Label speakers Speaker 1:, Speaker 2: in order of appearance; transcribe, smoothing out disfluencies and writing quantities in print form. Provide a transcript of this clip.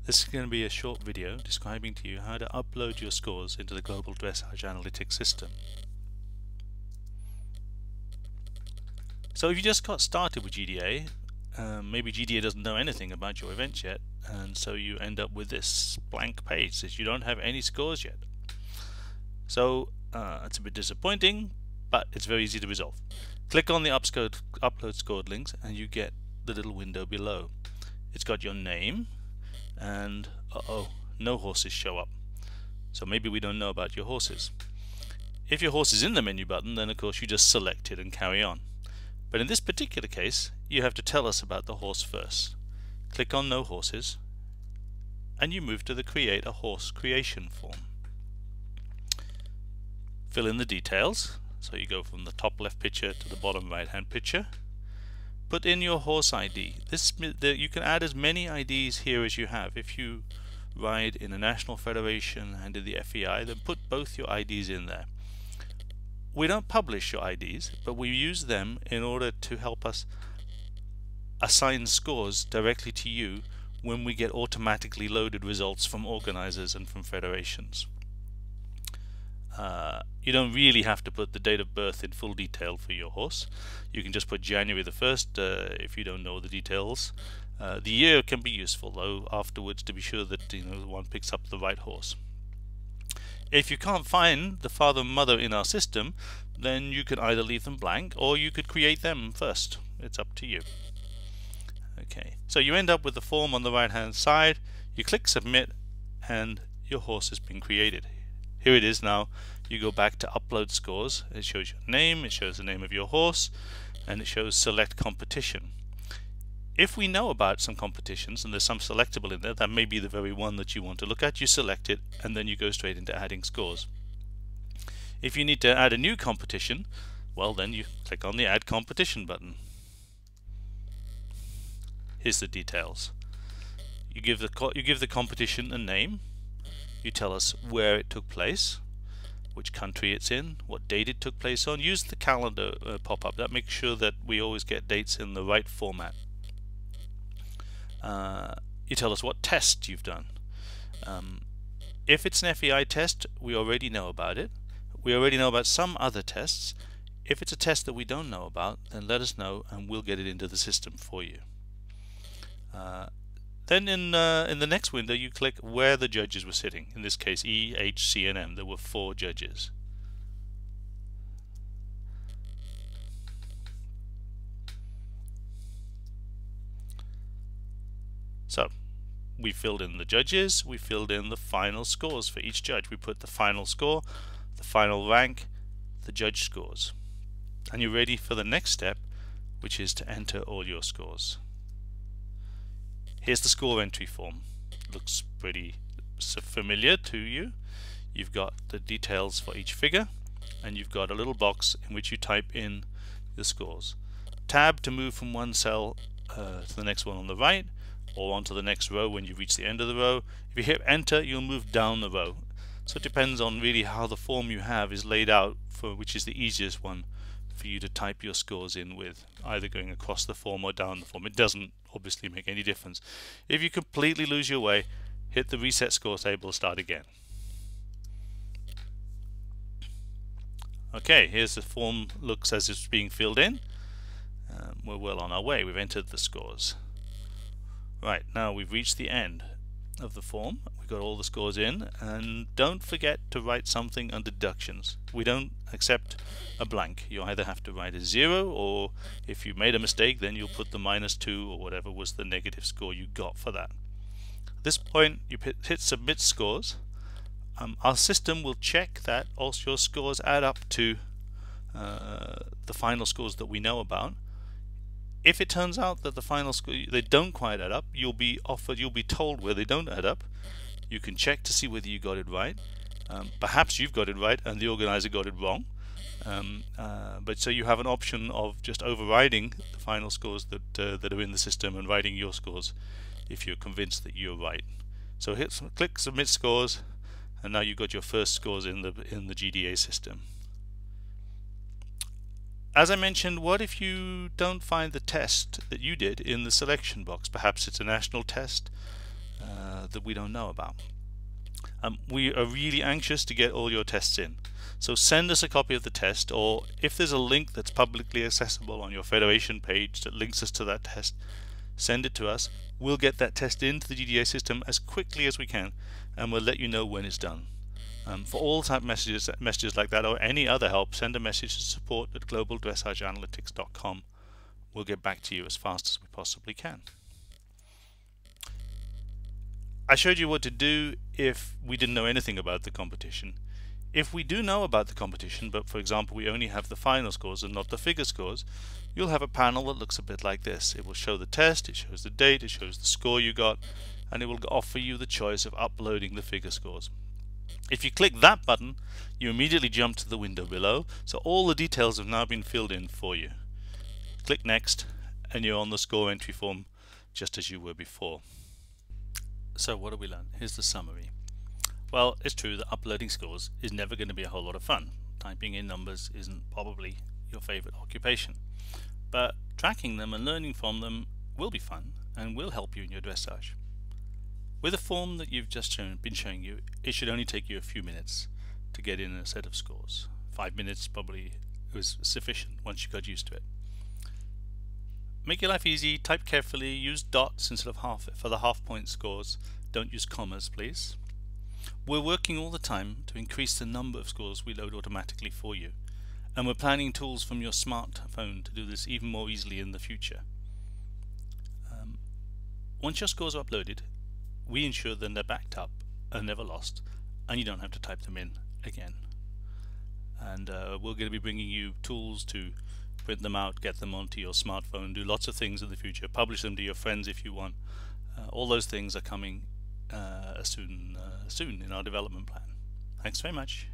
Speaker 1: This is going to be a short video describing to you how to upload your scores into the Global Dressage Analytics system. So if you just got started with GDA, maybe GDA doesn't know anything about your events yet, and so you end up with this blank page that you don't have any scores yet. So it's a bit disappointing, but it's very easy to resolve. Click on the upload scored links and you get the little window below. It's got your name and no horses show up. So maybe we don't know about your horses. If your horse is in the menu button, then of course you just select it and carry on. But in this particular case, you have to tell us about the horse first. Click on no horses and you move to the create a horse creation form. Fill in the details, so you go from the top left picture to the bottom right hand picture. Put in your horse ID. You can add as many IDs here as you have. If you ride in a national federation and in the FEI, then put both your IDs in there. We don't publish your IDs, but we use them in order to help us assign scores directly to you when we get automatically loaded results from organizers and from federations. You don't really have to put the date of birth in full detail for your horse. You can just put January the 1st if you don't know the details. The year can be useful though afterwards to be sure that one picks up the right horse. If you can't find the father and mother in our system, then you can either leave them blank or you could create them first. It's up to you. Okay, so you end up with the form on the right hand side. You click submit and your horse has been created. Here it is now. You go back to upload scores. It shows your name, it shows the name of your horse, and it shows select competition. If we know about some competitions and there's some selectable in there, that may be the very one that you want to look at, you select it and then you go straight into adding scores. If you need to add a new competition, well then you click on the add competition button. Here's the details. You give the competition a name. You tell us where it took place, which country it's in, what date it took place on. Use the calendar pop-up. That makes sure that we always get dates in the right format. You tell us what test you've done. If it's an FEI test, we already know about it. We already know about some other tests. If it's a test that we don't know about, then let us know and we'll get it into the system for you. Then in the next window you click where the judges were sitting. In this case E, H, C and M. There were 4 judges. So we filled in the judges, we filled in the final scores for each judge. We put the final score, the final rank, the judge scores. And you're ready for the next step, which is to enter all your scores. Here's the score entry form. Looks pretty familiar to you. You've got the details for each figure and you've got a little box in which you type in the scores. Tab to move from one cell to the next one on the right or onto the next row when you reach the end of the row. If you hit enter, you'll move down the row. So it depends on really how the form you have is laid out, for which is the easiest one for you to type your scores in with, either going across the form or down the form. It doesn't obviously make any difference. If you completely lose your way, hit the reset score table, start again. Okay, here's the form looks as it's being filled in. We're well on our way. We've entered the scores. Right, now we've reached the end of the form. We've got all the scores in, and don't forget to write something under deductions. We don't accept a blank. You either have to write a 0, or if you made a mistake then you'll put the -2 or whatever was the negative score you got for that. At this point you hit submit scores. Our system will check that all your scores add up to the final scores that we know about. If it turns out that the final score they don't quite add up, you'll be told where they don't add up. You can check to see whether you got it right. Perhaps you've got it right and the organizer got it wrong. But so you have an option of just overriding the final scores that are in the system and writing your scores if you're convinced that you're right. So click submit scores, and now you've got your first scores in the GDA system. As I mentioned, what if you don't find the test that you did in the selection box? Perhaps it's a national test that we don't know about. We are really anxious to get all your tests in. So send us a copy of the test, or if there's a link that's publicly accessible on your Federation page that links us to that test, send it to us. We'll get that test into the GDA system as quickly as we can, and we'll let you know when it's done. For all type messages like that or any other help, send a message to support@globaldressageanalytics.com. We'll get back to you as fast as we possibly can. I showed you what to do if we didn't know anything about the competition. If we do know about the competition, but for example we only have the final scores and not the figure scores, you'll have a panel that looks a bit like this. It will show the test, it shows the date, it shows the score you got, and it will offer you the choice of uploading the figure scores. If you click that button, you immediately jump to the window below, so all the details have now been filled in for you. Click Next, and you're on the score entry form just as you were before. So what have we learned? Here's the summary. Well, it's true that uploading scores is never going to be a whole lot of fun. Typing in numbers isn't probably your favorite occupation. But tracking them and learning from them will be fun and will help you in your dressage. With a form that you've just been showing you, it should only take you a few minutes to get in a set of scores. 5 minutes probably was sufficient once you got used to it. Make your life easy, type carefully, use dots instead of for the half-point scores. Don't use commas, please. We're working all the time to increase the number of scores we load automatically for you, and we're planning tools from your smartphone to do this even more easily in the future. Once your scores are uploaded, we ensure that they're backed up and never lost, and you don't have to type them in again. And we're going to be bringing you tools to print them out, get them onto your smartphone, do lots of things in the future, publish them to your friends if you want. All those things are coming soon in our development plan. Thanks very much.